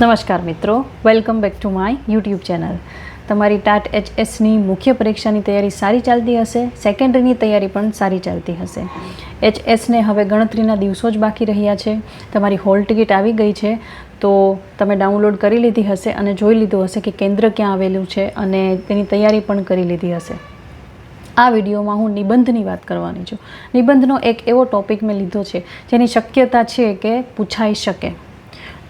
નમસ્કાર મિત્રો, welcome back to my YouTube channel. તમારી ટાટ HSની મુખ્ય પરીક્ષાની તૈયારી સારી ચાલતી હશે, સેકન્ડરીની તૈયારી પણ સારી ચાલતી હશે. HSને હવે ગણતરીના દિવસો જ બાકી રહ્યા છે. તમારી હોલ ટિકિટ આવી ગઈ છે, તો તમે ડાઉનલોડ કરી લીધી હશે અને જોઈ લીધું હશે કે કેન્દ્ર ક્યાં આવેલું છે અને તેની તૈયારી પણ કરી લીધી હશે. આ વિડીયોમાં હું નિબંધની વાત કરવાની છું. નિબંધનો એક એવો ટૉપિક મેં લીધો છે જેની શક્યતા છે કે પૂછાઈ શકે.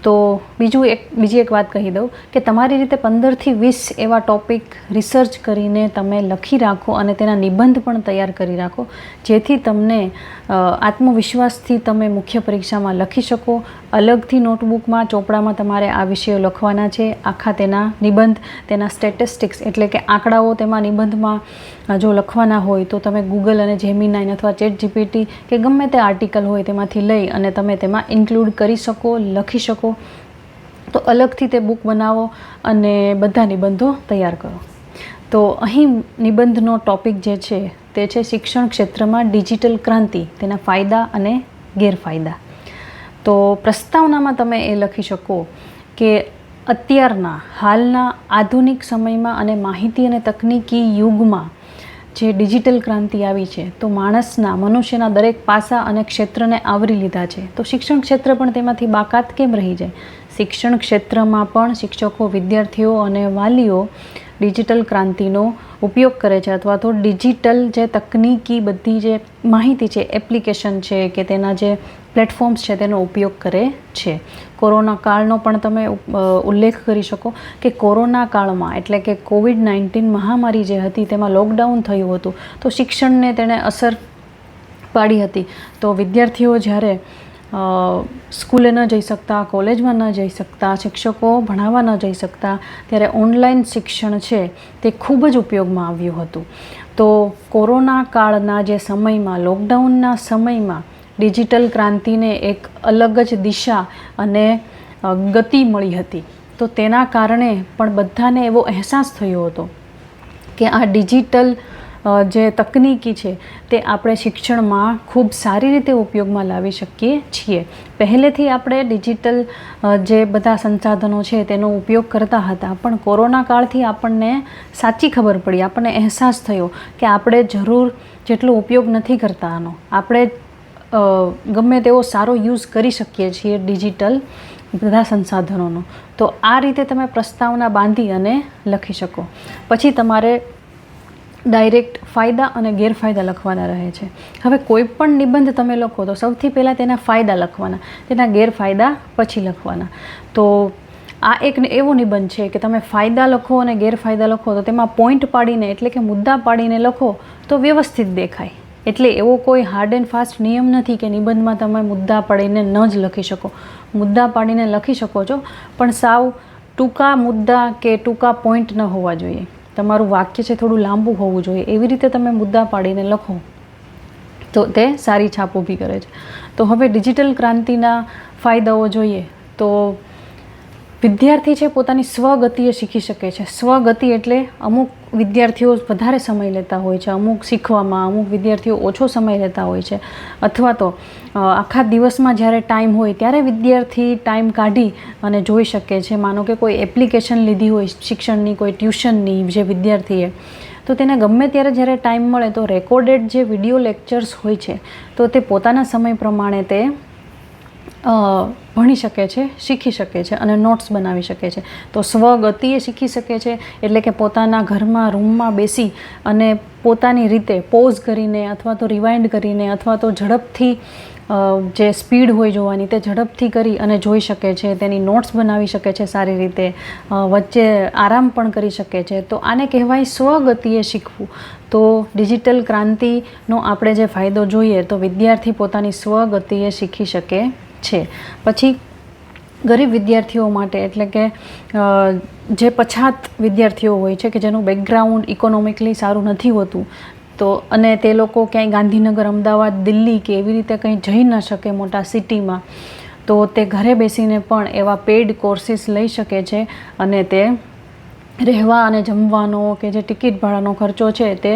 તો બીજી એક વાત કહી દઉં કે તમારી રીતે 15 થી 20 એવા ટૉપિક રિસર્ચ કરીને તમે લખી રાખો અને તેના નિબંધ પણ તૈયાર કરી રાખો, જેથી તમને આત્મવિશ્વાસથી તમે મુખ્ય પરીક્ષામાં લખી શકો. અલગથી નોટબુકમાં ચોપડામાં તમારે આ વિષયો લખવાના છે. આખા તેના નિબંધ, તેના સ્ટેટિસ્ટિક્સ એટલે કે આંકડાઓ તેમાં નિબંધમાં જો લખવાના હોય તો તમે ગૂગલ અને જેમિનાઈ અથવા ChatGPT કે ગમે તે આર્ટિકલ હોય તેમાંથી લઈ અને તમે તેમાં ઇન્ક્લુડ કરી શકો, લખી શકો. તો અલગથી તે બુક બનાવો અને બધા નિબંધો તૈયાર કરો. તો અહીં નિબંધનો ટૉપિક જે છે તે છે શિક્ષણ ક્ષેત્રમાં ડિજિટલ ક્રાંતિ, તેના ફાયદા અને ગેરફાયદા. તો પ્રસ્તાવનામાં તમે એ લખી શકો કે અત્યારના હાલના આધુનિક સમયમાં અને માહિતી અને તકનીકી યુગમાં જે ડિજિટલ ક્રાંતિ આવી છે તો મનુષ્યના દરેક પાસા અને ક્ષેત્રને આવરી લીધા છે. તો શિક્ષણ ક્ષેત્ર પણ તેમાંથી બાકાત કેમ રહી જાય? શિક્ષણ ક્ષેત્રમાં પણ શિક્ષકો, વિદ્યાર્થીઓ અને વાલીઓ ડિજિટલ ક્રાંતિનો ઉપયોગ કરે છે, અથવા તો ડિજિટલ જે તકનીકી બધી જે માહિતી છે, એપ્લિકેશન છે કે તેના જે પ્લેટફોર્મ્સ છે તેનો ઉપયોગ કરે છે. કોરોના કાળનો પણ તમે ઉલ્લેખ કરી શકો કે કોરોના કાળમાં એટલે કે COVID-19 મહામારી જે હતી તેમાં લોકડાઉન થયું હતું, તો શિક્ષણને તેણે અસર પાડી હતી. તો વિદ્યાર્થીઓ જ્યારે સ્કૂલે ન જઈ શકતા, કોલેજમાં ન જઈ શકતા, શિક્ષકો ભણાવવા ન જઈ શકતા, ત્યારે ઓનલાઈન શિક્ષણ છે તે ખૂબ જ ઉપયોગમાં આવ્યું હતું. તો કોરોના કાળના જે સમયમાં, લોકડાઉનના સમયમાં ડિજિટલ ક્રાંતિને એક અલગ જ દિશા અને ગતિ મળી હતી. તો તેના કારણે પણ બધાને એવો અહેસાસ થયો હતો કે આ ડિજિટલ જે તકનીકી છે તે આપણે શિક્ષણમાં ખૂબ સારી રીતે ઉપયોગમાં લાવી શકીએ છીએ. પહેલેથી આપણે ડિજિટલ જે બધા સંસાધનો છે તેનો ઉપયોગ કરતા હતા, પણ કોરોના કાળથી આપણને સાચી ખબર પડી, આપણને અહેસાસ થયો કે આપણે જરૂર જેટલો ઉપયોગ નથી કરતા આનો. આપણે ગમે તેવો સારો યુઝ કરી શકીએ છીએ ડિજિટલ બધા સંસાધનોનો. તો આ રીતે તમે પ્રસ્તાવના બાંધી અને લખી શકો. પછી તમારે ડાયરેક્ટ ફાયદા અને ગેરફાયદા લખવાના રહે છે. હવે કોઈ પણ નિબંધ તમે લખો તો સૌથી પહેલાં તેના ફાયદા લખવાના, તેના ગેરફાયદા પછી લખવાના. તો આ એક એવો નિબંધ છે કે તમે ફાયદા લખો અને ગેરફાયદા લખો તો તેમાં પોઈન્ટ પાડીને એટલે કે મુદ્દા પાડીને લખો તો વ્યવસ્થિત દેખાય. એટલે એવો કોઈ હાર્ડ એન્ડ ફાસ્ટ નિયમ નથી કે નિબંધમાં તમે મુદ્દા પાડીને ન જ લખી શકો. મુદ્દા પાડીને લખી શકો છો, પણ સાવ ટૂંકા મુદ્દા કે ટૂંકા પોઈન્ટ ન હોવા જોઈએ. તમારું વાક્ય છે થોડું લાંબુ હોવું જોઈએ. એવી રીતે તમે મુદ્દા પાડીને લખો તો તે સારી છાપ ઊભી કરે છે. તો હવે ડિજિટલ ક્રાંતિના ફાયદાઓ જોઈએ તો વિદ્યાર્થી છે પોતાની સ્વગતિએ શીખી શકે છે. સ્વગતિ એટલે અમુક વિદ્યાર્થીઓ વધારે સમય લેતા હોય છે, અમુક શીખવામાં, અમુક વિદ્યાર્થીઓ ઓછો સમય લેતા હોય છે, અથવા તો આખા દિવસમાં જ્યારે ટાઈમ હોય ત્યારે વિદ્યાર્થી ટાઈમ કાઢી અને જોઈ શકે છે. માનો કે કોઈ એપ્લિકેશન લીધી હોય શિક્ષણની, કોઈ ટ્યુશનની જે વિદ્યાર્થીએ, તો તેને ગમે ત્યારે જ્યારે ટાઈમ મળે તો રેકોર્ડેડ જે વિડીયો લેક્ચર્સ હોય છે તો તે પોતાના સમય પ્રમાણે તે ભણી શકે છે, શીખી શકે છે અને નોટ્સ બનાવી શકે છે. તો સ્વગતિએ શીખી શકે છે એટલે કે પોતાના ઘરમાં, રૂમમાં બેસી અને પોતાની રીતે પોઝ કરીને અથવા તો રિવાઇન્ડ કરીને અથવા તો ઝડપથી જે સ્પીડ હોય જોવાની તે ઝડપથી કરી અને જોઈ શકે છે, તેની નોટ્સ બનાવી શકે છે સારી રીતે, વચ્ચે આરામ પણ કરી શકે છે. તો આને કહેવાય સ્વગતિએ શીખવું. તો ડિજિટલ ક્રાંતિનો આપણે જે ફાયદો જોઈએ તો વિદ્યાર્થી પોતાની સ્વગતિએ શીખી શકે છે. પછી ગરીબ વિદ્યાર્થીઓ માટે એટલે કે જે પછાત વિદ્યાર્થીઓ હોય છે કે જેનું બેકગ્રાઉન્ડ ઇકોનોમિકલી સારું નથી હોતું, તો અને તે લોકો ક્યાંય ગાંધીનગર, અમદાવાદ, દિલ્હી કે એવી રીતે કંઈ જઈ ન શકે મોટા સિટીમાં, તો તે ઘરે બેસીને પણ એવા પેઇડ કોર્સીસ લઈ શકે છે અને તે રહેવા અને જમવાનો કે જે ટિકિટ ભાડાનો ખર્ચો છે તે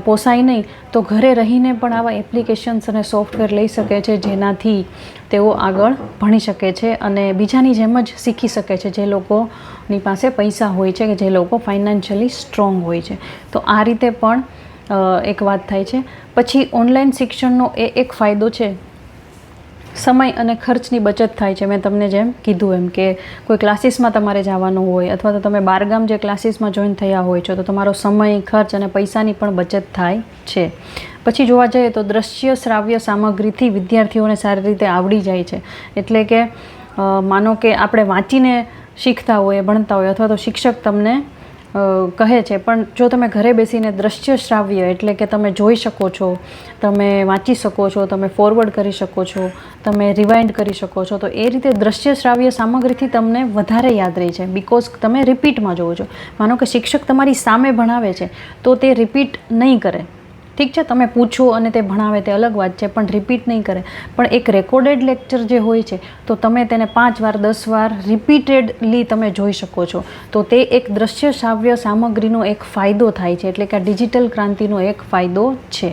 પોસાય નહીં, તો ઘરે રહીને પણ આવા એપ્લિકેશન્સ અને સોફ્ટવેર લઈ શકે છે, જેનાથી તેઓ આગળ ભણી શકે છે અને બીજાની જેમ જ શીખી શકે છે, જે લોકોની પાસે પૈસા હોય છે, કે જે લોકો ફાઇનાન્શિયલી સ્ટ્રોંગ હોય છે. તો આ રીતે પણ એક વાત થાય છે. પછી ઓનલાઈન શિક્ષણનો એક ફાયદો છે, સમય અને ખર્ચની બચત થાય છે. મેં તમને જેમ કીધું એમ કે કોઈ ક્લાસીસમાં તમારે જવાનું હોય અથવા તો તમે બહારગામ જે ક્લાસીસમાં જોઈન થયા હોય છો, તો તમારો સમય, ખર્ચ અને પૈસાની પણ બચત થાય છે. પછી જોવા જઈએ તો દ્રશ્ય શ્રાવ્ય સામગ્રીથી વિદ્યાર્થીઓને સારી રીતે આવડી જાય છે. એટલે કે માનો કે આપણે વાંચીને શીખતા હોઈએ, ભણતા હોઈએ, અથવા તો શિક્ષક તમને કહે છે, પણ જો તમે ઘરે બેસીને દ્રશ્ય શ્રાવ્ય એટલે કે તમે જોઈ શકો છો, તમે વાંચી શકો છો, તમે ફોરવર્ડ કરી શકો છો, તમે રિવાઇન્ડ કરી શકો છો, તો એ રીતે દ્રશ્ય શ્રાવ્ય સામગ્રીથી તમને વધારે યાદ રહે છે, બિકોઝ તમે રિપીટમાં જોવો છો. માનો કે શિક્ષક તમારી સામે ભણાવે છે તો તે રિપીટ નહીં કરે. ઠીક છે, તમે પૂછો અને તે ભણાવે તે અલગ વાત છે, પણ રિપીટ નહીં કરે. પણ એક રેકોર્ડેડ લેક્ચર જે હોય છે, તો તમે તેને 5 વાર 10 વાર રિપીટેડલી તમે જોઈ શકો છો. તો તે એક દ્રશ્ય શ્રાવ્ય સામગ્રીનો એક ફાયદો થાય છે. એટલે કે આ ડિજિટલ ક્રાંતિનો એક ફાયદો છે.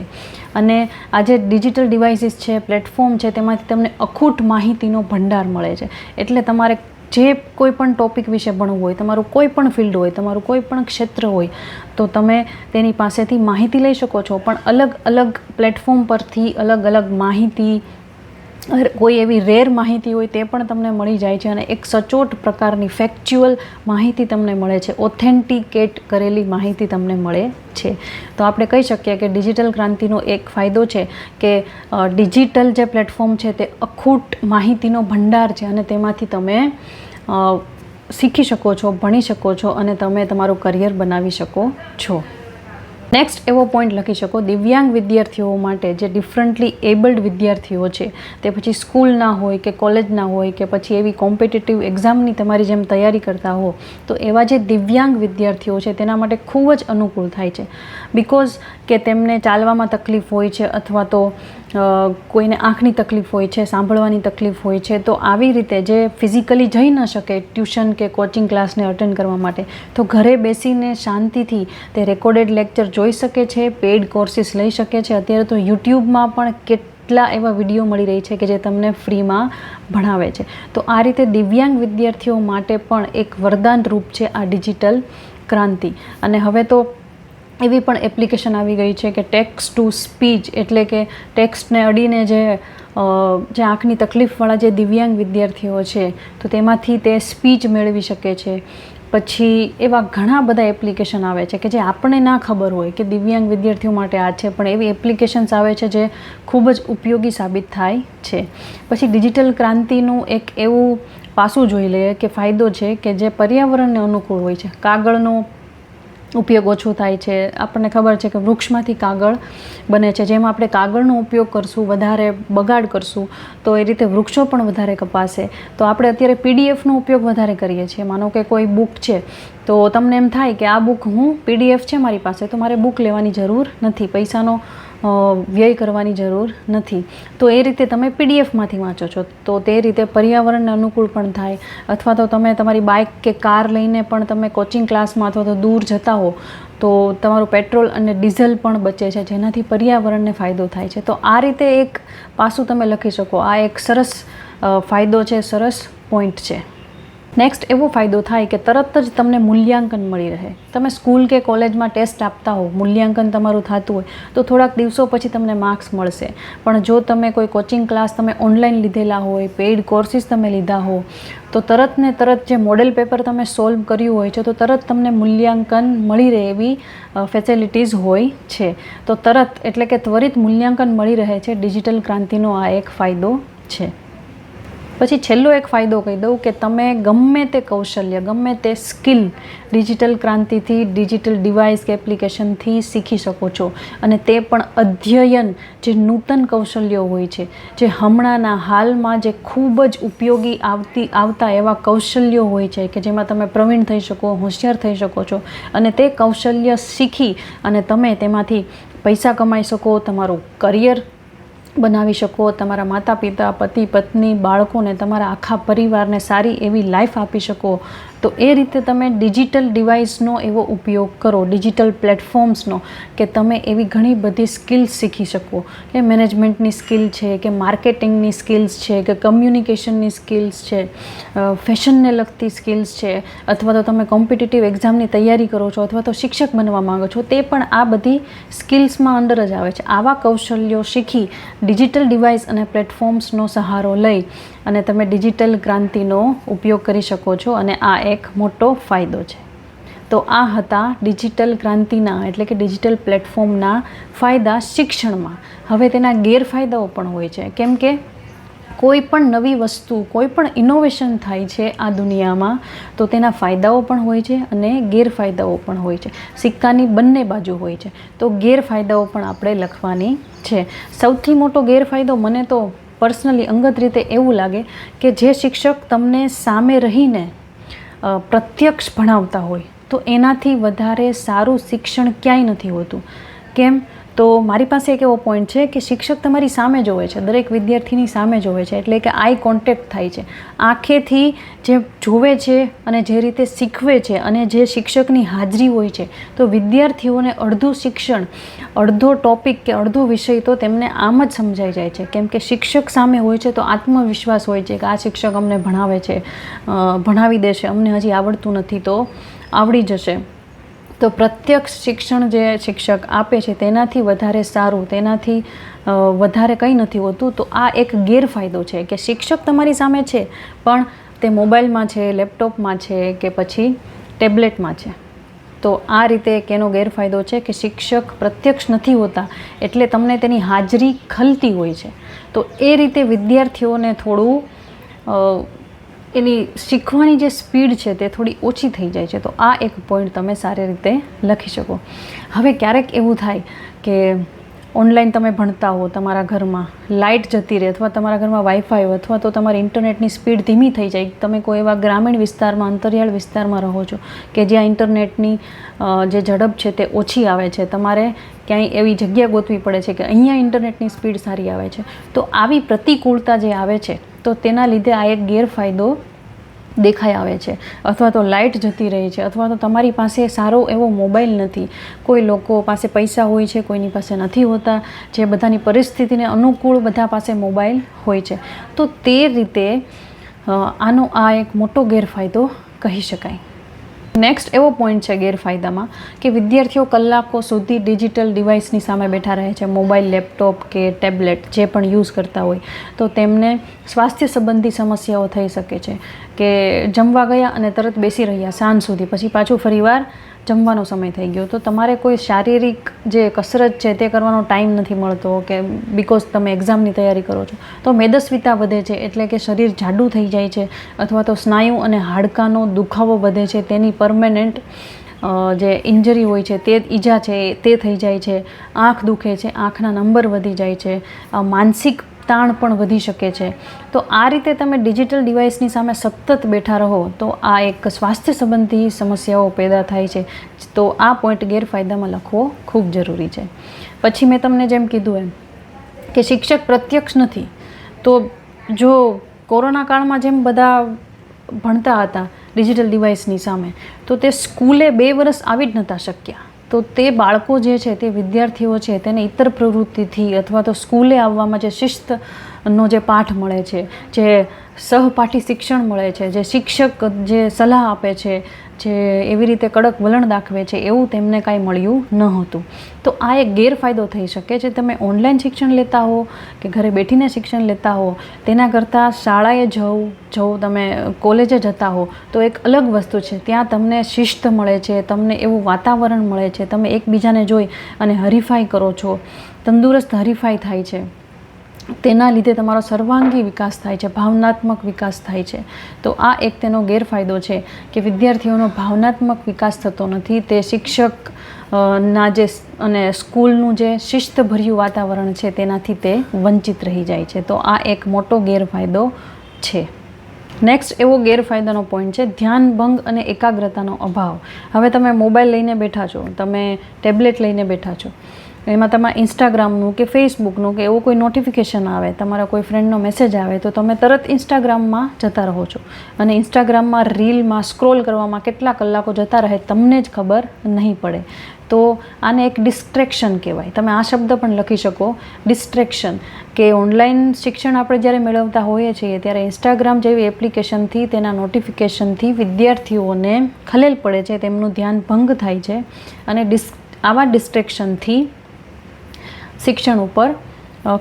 અને આ જે ડિજિટલ ડિવાઇસીસ છે, પ્લેટફોર્મ છે, તેમાંથી તમને અખૂટ માહિતીનો ભંડાર મળે છે. એટલે તમારે જે કોઈ પણ ટૉપિક વિશે ભણવું હોય, તમારું કોઈ પણ ફિલ્ડ હોય, તમારું કોઈ પણ ક્ષેત્ર હોય, તો તમે તેની પાસેથી માહિતી લઈ શકો છો. પણ અલગ અલગ પ્લેટફોર્મ પરથી અલગ અલગ માહિતી, કોઈ એવી રેર માહિતી હોય તે પણ તમને મળી જાય છે. અને એક સચોટ પ્રકારની ફેક્ચ્યુઅલ માહિતી તમને મળે છે, ઓથેન્ટિકેટ કરેલી માહિતી તમને મળે છે. તો આપણે કહી શકીએ કે ડિજિટલ ક્રાંતિનો એક ફાયદો છે કે ડિજિટલ જે પ્લેટફોર્મ છે તે અખૂટ માહિતીનો ભંડાર છે, અને તેમાંથી તમે શીખી શકો છો, ભણી શકો છો અને તમે તમારું કરિયર બનાવી શકો છો. નેક્સ્ટ એવો પોઈન્ટ લખી શકો, દિવ્યાંગ વિદ્યાર્થીઓ માટે, જે ડિફરન્ટલી એબલ્ડ વિદ્યાર્થીઓ છે, તે પછી સ્કૂલના હોય કે કોલેજના હોય કે પછી એવી કોમ્પિટિટિવ એક્ઝામની તમારી જેમ તૈયારી કરતા હો, તો એવા જે દિવ્યાંગ વિદ્યાર્થીઓ છે તેના માટે ખૂબ જ અનુકૂળ થાય છે. બિકોઝ કે તેમને ચાલવામાં તકલીફ હોય છે, અથવા તો કોઈને આંખની તકલીફ હોય છે, સાંભળવાની તકલીફ હોય છે, તો આવી રીતે જે ફિઝિકલી જઈ ન શકે ટ્યુશન કે કોચિંગ ક્લાસને અટેન્ડ કરવા માટે, તો ઘરે બેસીને શાંતિથી તે રેકોર્ડેડ લેક્ચર જોઈ શકે છે, પેઇડ કોર્સિસ લઈ શકે છે. અત્યારે તો યુટ્યુબમાં પણ કેટલા એવા વિડીયો મળી રહી છે કે જે તમને ફ્રીમાં ભણાવે છે. તો આ રીતે દિવ્યાંગ વિદ્યાર્થીઓ માટે પણ એક વરદાન રૂપ છે આ ડિજિટલ ક્રાંતિ. અને હવે તો એવી પણ એપ્લિકેશન આવી ગઈ છે કે ટેક્સ્ટ ટુ સ્પીચ, એટલે કે ટેક્સ્ટને અડીને જે આંખની તકલીફવાળા જે દિવ્યાંગ વિદ્યાર્થીઓ છે, તો તેમાંથી તે સ્પીચ મેળવી શકે છે. પછી એવા ઘણા બધા એપ્લિકેશન આવે છે કે જે આપણને ના ખબર હોય કે દિવ્યાંગ વિદ્યાર્થીઓ માટે આ છે, પણ એવી એપ્લિકેશન્સ આવે છે જે ખૂબ જ ઉપયોગી સાબિત થાય છે. પછી ડિજિટલ ક્રાંતિનું એક એવું પાસું જોઈ લઈએ કે ફાયદો છે કે જે પર્યાવરણને અનુકૂળ હોય છે. કાગળનો ઉપયોગ ઓછો થાય છે. આપણને ખબર છે કે વૃક્ષમાંથી કાગળ બને છે. જેમ આપણે કાગળનો ઉપયોગ કરશું, વધારે બગાડ કરશું, તો એ રીતે વૃક્ષો પણ વધારે કપાશે. તો આપણે અત્યારે પીડીએફનો ઉપયોગ વધારે કરીએ છીએ. માનો કે કોઈ બુક છે, તો તમને એમ થાય કે આ બુક પીડીએફ છે મારી પાસે, તો મારે બુક લેવાની જરૂર નથી, પૈસાનો વ્યય કરવાની જરૂર નથી. તો એ રીતે તમે પીડીએફમાંથી વાંચો છો, તો તે રીતે પર્યાવરણને અનુકૂળ પણ થાય. અથવા તો તમે તમારી બાઇક કે કાર લઈને પણ તમે કોચિંગ ક્લાસમાં અથવા તો દૂર જતા હો, તો તમારું પેટ્રોલ અને ડીઝલ પણ બચે છે, જેનાથી પર્યાવરણને ફાયદો થાય છે. તો આ રીતે એક પાસું તમે લખી શકો. આ એક સરસ ફાયદો છે, સરસ પોઈન્ટ છે. નેક્સ્ટ એવો ફાયદો થાય કે તરત જ તમને મૂલ્યાંકન મળી રહે. તમે સ્કૂલ કે કોલેજમાં ટેસ્ટ આપતા હો, મૂલ્યાંકન તમારું થતું હોય, તો થોડાક દિવસો પછી તમને માર્ક્સ મળશે. પણ જો તમે કોઈ કોચિંગ ક્લાસ તમે ઓનલાઈન લીધેલા હોય, પેઇડ કોર્સિસ તમે લીધા હો, તો તરત ને તરત જે મોડેલ પેપર તમે સોલ્વ કર્યું હોય છે, તો તરત તમને મૂલ્યાંકન મળી રહે એવી ફેસિલિટીઝ હોય છે. તો તરત એટલે કે ત્વરિત મૂલ્યાંકન મળી રહે છે. ડિજિટલ ક્રાંતિનો આ એક ફાયદો છે. પછી છેલ્લો એક ફાયદો કહી દઉં કે તમે ગમે તે કૌશલ્ય, ગમે તે સ્કિલ ડિજિટલ ક્રાંતિથી, ડિજિટલ ડિવાઇસ કે એપ્લિકેશનથી શીખી શકો છો. અને તે પણ અધ્યયન, જે નૂતન કૌશલ્યો હોય છે, જે હમણાંના હાલમાં જે ખૂબ જ ઉપયોગી આવતા એવા કૌશલ્યો હોય છે કે જેમાં તમે પ્રવીણ થઈ શકો, હોશિયાર થઈ શકો છો. અને તે કૌશલ્ય શીખી અને તમે તેમાંથી પૈસા કમાઈ શકો, તમારું કરિયર બનાવી શકો, તમારા માતા પિતા, પતિ પત્ની, બાળકોને, તમારા આખા પરિવારને સારી એવી લાઈફ આપી શકો. તો એ રીતે તમે ડિજિટલ ડિવાઇસનો એવો ઉપયોગ કરો, ડિજિટલ પ્લેટફોર્મ્સનો, કે તમે એવી ઘણી બધી સ્કિલ્સ શીખી શકો, કે મેનેજમેન્ટની સ્કિલ છે, કે માર્કેટિંગની સ્કિલ્સ છે, કે કમ્યુનિકેશનની સ્કિલ્સ છે, ફેશનને લગતી સ્કિલ્સ છે, અથવા તો તમે કોમ્પિટિટિવ એક્ઝામની તૈયારી કરો છો, અથવા તો શિક્ષક બનવા માંગો છો, તે પણ આ બધી સ્કિલ્સમાં અંડર જ આવે છે. આવા કૌશલ્યો શીખી ડિજિટલ ડિવાઇસ અને પ્લેટફોર્મ્સનો સહારો લઈ અને તમે ડિજિટલ ક્રાંતિનો ઉપયોગ કરી શકો છો, અને આ એક મોટો ફાયદો છે. તો આ હતા ડિજિટલ ક્રાંતિના એટલે કે ડિજિટલ પ્લેટફોર્મના ફાયદા શિક્ષણમાં. હવે તેના ગેરફાયદાઓ પણ હોય છે, કેમ કે કોઈ પણ નવી વસ્તુ, કોઈ પણ ઇનોવેશન થાય છે આ દુનિયામાં, તો તેના ફાયદાઓ પણ હોય છે અને ગેરફાયદાઓ પણ હોય છે. સિક્કાની બંને બાજુ હોય છે. તો ગેરફાયદાઓ પણ આપણે લખવાની છે. સૌથી મોટો ગેરફાયદો મને તો પર્સનલી અંગત રીતે એવું લાગે કે જે શિક્ષક તમને સામે રહીને પ્રત્યક્ષ ભણાવતા હોય, તો એનાથી વધારે સારું શિક્ષણ ક્યાંય નથી હોતું. કેમ? તો મારી પાસે એક એવો પોઈન્ટ છે કે શિક્ષક તમારી સામે જોવે છે, દરેક વિદ્યાર્થીની સામે જોવે છે, એટલે કે આઈ કોન્ટેક્ટ થાય છે. આંખેથી જે જોવે છે અને જે રીતે શીખવે છે, અને જે શિક્ષકની હાજરી હોય છે, તો વિદ્યાર્થીઓને અડધું શિક્ષણ, અડધો ટોપિક કે અડધો વિષય તો તેમને આમ જ સમજાઈ જાય છે. કેમ કે શિક્ષક સામે હોય છે તો આત્મવિશ્વાસ હોય છે કે આ શિક્ષક અમને ભણાવે છે, ભણાવી દેશે, અમને હજી આવડતું નથી તો આવડી જશે. તો પ્રત્યક્ષ શિક્ષણ જે શિક્ષક આપે છે તેનાથી વધારે સારું, તેનાથી વધારે કંઈ નથી હોતું. તો આ એક ગેરફાયદો છે કે શિક્ષક તમારી સામે છે, પણ તે મોબાઈલમાં છે, લેપટોપમાં છે, કે પછી ટેબ્લેટમાં છે. તો આ રીતે એક એનો ગેરફાયદો છે કે શિક્ષક પ્રત્યક્ષ નથી હોતા, એટલે તમને તેની હાજરી ખલતી હોય છે. તો એ રીતે વિદ્યાર્થીઓને થોડું એની શીખવાની જે સ્પીડ છે તે થોડી ઓછી થઈ જાય છે. તો આ એક પોઈન્ટ તમે સારી રીતે લખી શકો. હવે ક્યારેક એવું થાય કે ઓનલાઈન તમે ભણતા હો, તમારા ઘરમાં લાઇટ જતી રહે, અથવા તમારા ઘરમાં વાઈફાઈ હોય, અથવા તો તમારી ઇન્ટરનેટની સ્પીડ ધીમી થઈ જાય. તમે કોઈ એવા ગ્રામીણ વિસ્તારમાં, અંતરિયાળ વિસ્તારમાં રહો છો કે જ્યાં ઇન્ટરનેટની જે ઝડપ છે તે ઓછી આવે છે, તમારે ક્યાંય એવી જગ્યા ગોતવી પડે છે કે અહીંયા ઇન્ટરનેટની સ્પીડ સારી આવે છે. તો આવી પ્રતિકૂળતા જે આવે છે, તો તેના લીધે આ એક ગેરફાયદો દેખાઈ આવે છે. અથવા તો લાઇટ જતી રહી છે, અથવા તો તમારી પાસે સારો એવો મોબાઈલ નથી. કોઈ લોકો પાસે પૈસા હોય છે, કોઈની પાસે નથી હોતા. જે બધાની પરિસ્થિતિને અનુકૂળ બધા પાસે મોબાઈલ હોય છે. તો તે રીતે આનો આ એક મોટો ગેરફાયદો કહી શકાય. નેક્સ્ટ એવો પોઈન્ટ છે ગેરફાયદામાં કે વિદ્યાર્થીઓ કલાકો સુધી ડિજિટલ ડિવાઇસની સામે બેઠા રહે છે, મોબાઈલ, લેપટોપ કે ટેબ્લેટ જે પણ યુઝ કરતા હોય, તો તેમને સ્વાસ્થ્ય સંબંધી સમસ્યાઓ થઈ શકે છે. કે જમવા ગયા અને તરત બેસી રહ્યા સાંજ સુધી, પછી પાછું ફરીવાર જમવાનો સમય થઈ ગયો, તો તમારે કોઈ શારીરિક જે કસરત છે તે કરવાનો ટાઈમ નથી મળતો, કે બિકોઝ તમે એક્ઝામની તૈયારી કરો છો. તો મેદસ્વીતા વધે છે, એટલે કે શરીર જાડું થઈ જાય છે, અથવા તો સ્નાયુ અને હાડકાનો દુખાવો વધે છે, તેની પરમેનન્ટ જે ઇન્જરી હોય છે, તે ઈજા છે તે થઈ જાય છે. આંખ દુખે છે, આંખના નંબર વધી જાય છે, માનસિક તાણ પણ વધી શકે છે. તો આ રીતે તમે ડિજિટલ ડિવાઇસની સામે સતત બેઠા રહો તો આ એક સ્વાસ્થ્ય સંબંધી સમસ્યાઓ પેદા થાય છે. તો આ પોઈન્ટ ગેરફાયદામાં લખવો ખૂબ જરૂરી છે. પછી મેં તમને જેમ કીધું એમ કે શિક્ષક પ્રત્યક્ષ નથી, તો જો કોરોના કાળમાં જેમ બધા ભણતા હતા ડિજિટલ ડિવાઇસની સામે, તો તે સ્કૂલે 2 વર્ષ આવી જ નહોતા શક્યા. તો તે બાળકો જે છે, તે વિદ્યાર્થીઓ છે, તેને ઇતર પ્રવૃત્તિથી અથવા તો સ્કૂલે આવવામાં જે શિસ્તનો જે પાઠ મળે છે, જે સહપાઠી શિક્ષણ મળે છે, જે શિક્ષક જે સલાહ આપે છે, જે એવી રીતે કડક વલણ દાખવે છે, એવું તેમને કાંઈ મળ્યું ન હતું. તો આ એક ગેરફાયદો થઈ શકે છે. તમે ઓનલાઈન શિક્ષણ લેતા હો કે ઘરે બેઠીને શિક્ષણ લેતા હો, તેના કરતાં શાળાએ જવું તમે કોલેજે જતા હો તો એક અલગ વસ્તુ છે. ત્યાં તમને શિસ્ત મળે છે, તમને એવું વાતાવરણ મળે છે, તમે એકબીજાને જોઈ અને હરીફાઈ કરો છો, તંદુરસ્ત હરીફાઈ થાય છે. તેના લીધે તમારો સર્વાંગી વિકાસ થાય છે, ભાવનાત્મક વિકાસ થાય છે. તો આ એક તેનો ગેરફાયદો છે કે વિદ્યાર્થીઓનો ભાવનાત્મક વિકાસ થતો નથી. તે શિક્ષક ના જે અને સ્કૂલનું જે શિસ્તભર્યું વાતાવરણ છે તેનાથી તે વંચિત રહી જાય છે. તો આ એક મોટો ગેરફાયદો છે. નેક્સ્ટ એવો ગેરફાયદાનો પોઈન્ટ છે ધ્યાન ભંગ અને એકાગ્રતાનો અભાવ. હવે તમે મોબાઈલ લઈને બેઠા છો, તમે ટેબ્લેટ લઈને બેઠા છો, એમાં તમારા ઇન્સ્ટાગ્રામનું કે ફેસબુકનું કે એવું કોઈ નોટિફિકેશન આવે, તમારા કોઈ ફ્રેન્ડનો મેસેજ આવે તો તમે તરત ઇન્સ્ટાગ્રામમાં જતા રહો છો અને ઇન્સ્ટાગ્રામમાં રીલમાં સ્ક્રોલ કરવામાં કેટલા કલાકો જતા રહે તમને જ ખબર નહીં પડે. તો આને એક ડિસ્ટ્રેક્શન કહેવાય. તમે આ શબ્દ પણ લખી શકો, ડિસ્ટ્રેક્શન, કે ઓનલાઈન શિક્ષણ આપણે જ્યારે મેળવતા હોઈએ છીએ ત્યારે ઇન્સ્ટાગ્રામ જેવી એપ્લિકેશનથી, તેના નોટિફિકેશનથી વિદ્યાર્થીઓને ખલેલ પડે છે, તેમનું ધ્યાન ભંગ થાય છે અને આવા ડિસ્ટ્રેક્શનથી શિક્ષણ ઉપર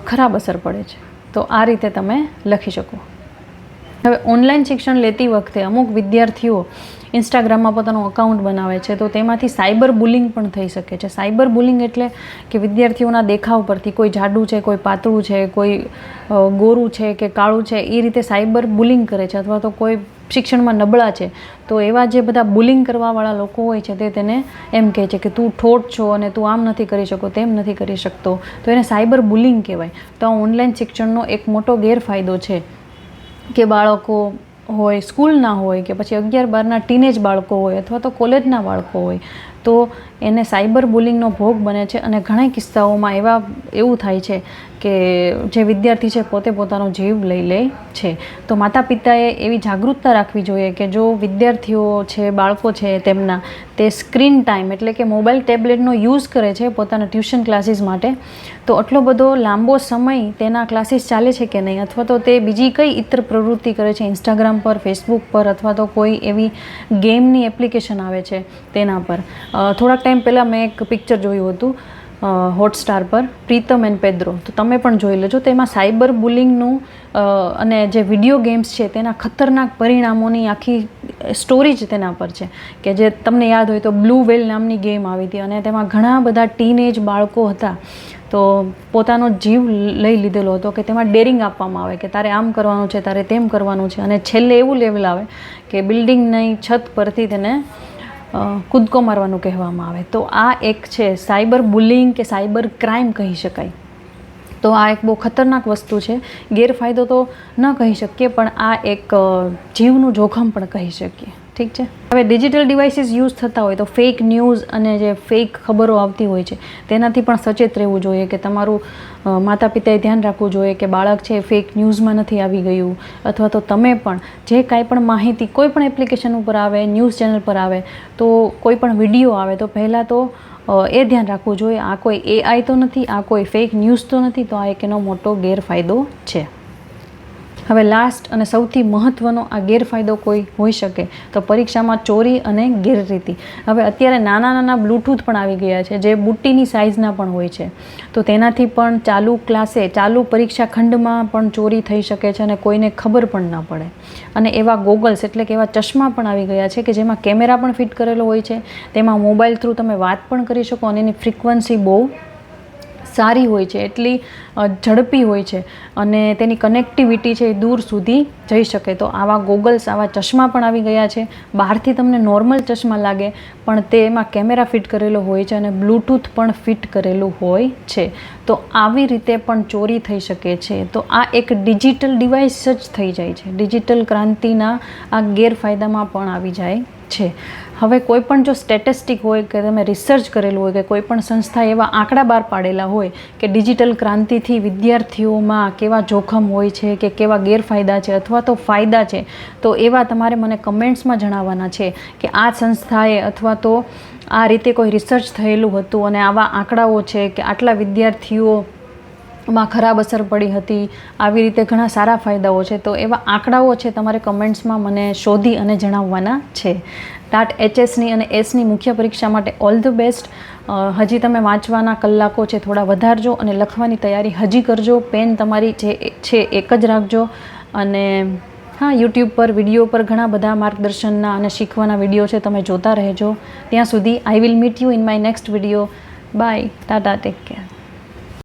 ખરાબ અસર પડે છે. તો આ રીતે તમે લખી શકો. હવે ઓનલાઈન શિક્ષણ લેતી વખતે અમુક વિદ્યાર્થીઓ ઇન્સ્ટાગ્રામમાં પોતાનું અકાઉન્ટ બનાવે છે તો તેમાંથી સાયબર બુલિંગ પણ થઈ શકે છે. સાયબર બુલિંગ એટલે કે વિદ્યાર્થીઓના દેખાવ પરથી કોઈ જાડું છે, કોઈ પાતળું છે, કોઈ ગોરું છે કે કાળું છે, એ રીતે સાયબર બુલિંગ કરે છે. અથવા તો કોઈ શિક્ષણમાં નબળા છે તો એવા જે બધા બુલિંગ કરવાવાળા લોકો હોય છે તે તેને એમ કહે છે કે તું ઠોઠ છો અને તું આમ નથી કરી શકો, તેમ નથી કરી શકતો, તો એને સાયબર બુલિંગ કહેવાય. તો આ ઓનલાઈન શિક્ષણનો એક મોટો ગેરફાયદો છે કે બાળકો હોય, સ્કૂલના હોય કે પછી 11-12ના ટીનેજ બાળકો હોય અથવા તો કોલેજના બાળકો હોય તો એને સાયબર બુલિંગનો ભોગ બને છે. અને ઘણા કિસ્સાઓમાં એવું થાય છે કે જે વિદ્યાર્થી છે પોતે પોતાનો જીવ લઈ લે છે. તો માતા પિતાએ એવી જાગૃતતા રાખવી જોઈએ કે જો વિદ્યાર્થીઓ છે, બાળકો છે, તેમના તે સ્ક્રીન ટાઈમ એટલે કે મોબાઈલ ટેબ્લેટનો યુઝ કરે છે પોતાના ટ્યુશન ક્લાસીસ માટે, તો આટલો બધો લાંબો સમય તેના ક્લાસીસ ચાલે છે કે નહીં, અથવા તો તે બીજી કઈ ઇતર પ્રવૃત્તિ કરે છે ઇન્સ્ટાગ્રામ પર, ફેસબુક પર, અથવા તો કોઈ એવી ગેમની એપ્લિકેશન આવે છે તેના પર. થોડાક ટાઈમ પહેલાં મેં એક પિક્ચર જોયું હતું હોટસ્ટાર પર, પ્રીતમ એન્ડ પેદ્રો, તો તમે પણ જોઈ લેજો. તો એમાં સાયબર બુલિંગનું અને જે વિડીયો ગેમ્સ છે તેના ખતરનાક પરિણામોની આખી સ્ટોરી જ તેના પર છે. કે જે તમને યાદ હોય તો બ્લુ વેલ નામની ગેમ આવી હતી અને તેમાં ઘણા બધા ટીનેજ બાળકો હતા તો પોતાનો જીવ લઈ લીધેલો હતો કે તેમાં ડેરિંગ આપવામાં આવે કે તારે આમ કરવાનું છે, તારે તેમ કરવાનું છે, અને છેલ્લે એવું લેવલ આવે કે બિલ્ડિંગની છત પરથી તેને કૂદકો મારવાનું કહેવામાં આવે. તો આ એક છે સાયબર બુલિંગ કે સાયબર ક્રાઇમ કહી શકાય. તો આ એક બહુ ખતરનાક વસ્તુ છે. ગેરફાયદો તો ન કહી શકીએ પણ આ એક જીવનું જોખમ પણ કહી શકીએ. ઠીક છે. હવે ડિજિટલ ડિવાઇસીસ યુઝ થતા હોય તો ફેક ન્યૂઝ અને જે ફેક ખબરો આવતી હોય છે તેનાથી પણ સચેત રહેવું જોઈએ કે તમારું માતા પિતાએ ધ્યાન રાખવું જોઈએ કે બાળક છે ફેક ન્યૂઝમાં નથી આવી ગયું, અથવા તો તમે પણ જે કાંઈ પણ માહિતી કોઈ પણ એપ્લિકેશન ઉપર આવે, ન્યૂઝ ચેનલ પર આવે, તો કોઈ પણ વિડીયો આવે તો પહેલાં તો એ ધ્યાન રાખવું જોઈએ આ કોઈ AI તો નથી, આ કોઈ ફેક ન્યૂઝ તો નથી. તો આ એક એનો મોટો ગેરફાયદો છે. હવે લાસ્ટ અને સૌથી મહત્ત્વનો આ ગેરફાયદો કોઈ હોઈ શકે તો પરીક્ષામાં ચોરી અને ગેરરીતિ. હવે અત્યારે નાના નાના બ્લૂટૂથ પણ આવી ગયા છે જે બુટ્ટીની સાઇઝના પણ હોય છે, તો તેનાથી પણ ચાલુ ક્લાસે, ચાલુ પરીક્ષા ખંડમાં પણ ચોરી થઈ શકે છે અને કોઈને ખબર પણ ના પડે. અને એવા ગોગલ્સ એટલે કે એવા ચશ્મા પણ આવી ગયા છે કે જેમાં કેમેરા પણ ફિટ કરેલો હોય છે, તેમાં મોબાઈલ થ્રુ તમે વાત પણ કરી શકો અને એની ફ્રીક્વન્સી બહુ સારી હોય છે, એટલી ઝડપી હોય છે અને તેની કનેક્ટિવિટી છે એ દૂર સુધી જઈ શકે. તો આવા ગોગલ્સ, આવા ચશ્મા પણ આવી ગયા છે. બહારથી તમને નોર્મલ ચશ્મા લાગે પણ તેમાં કેમેરા ફિટ કરેલો હોય છે અને બ્લૂટૂથ પણ ફિટ કરેલું હોય છે. તો આવી રીતે પણ ચોરી થઈ શકે છે. તો આ એક ડિજિટલ ડિવાઇસ જ થઈ જાય છે. ડિજિટલ ક્રાંતિના આ ગેરફાયદામાં પણ આવી જાય છે. હવે કોઈ પણ જો સ્ટેટિસ્ટિક હોય કે તમે રિસર્ચ કરેલું હોય કે કોઈ પણ સંસ્થાએ એવા આંકડા બહાર પાડેલા હોય કે ડિજિટલ ક્રાંતિથી વિદ્યાર્થીઓમાં કેવા જોખમ હોય છે કે કેવા ગેરફાયદા છે અથવા તો ફાયદા છે, તો એવા તમારે મને કમેન્ટ્સમાં જણાવવાના છે કે આ સંસ્થાએ અથવા તો આ રીતે કોઈ રિસર્ચ થયેલું હતું અને આવા આંકડાઓ છે કે આટલા વિદ્યાર્થીઓમાં ખરાબ અસર પડી હતી, આવી રીતે ઘણા સારા ફાયદાઓ છે. તો એવા આંકડાઓ છે તમારે કમેન્ટ્સમાં મને શોધી અને જણાવવાના છે. ટાટ HSની અને Sની મુખ્ય પરીક્ષા માટે ઓલ ધ બેસ્ટ. હજી તમે વાંચવાના કલાકો છે થોડા વધારજો અને લખવાની તૈયારી હજી કરજો. પેન તમારી જે છે એક જ રાખજો. અને હા, યુટ્યુબ પર વિડીયો પર ઘણા બધા માર્ગદર્શનના અને શીખવાના વિડીયો છે, તમે જોતા રહેજો. ત્યાં સુધી I will meet you in my next video. Bye, tata, take care.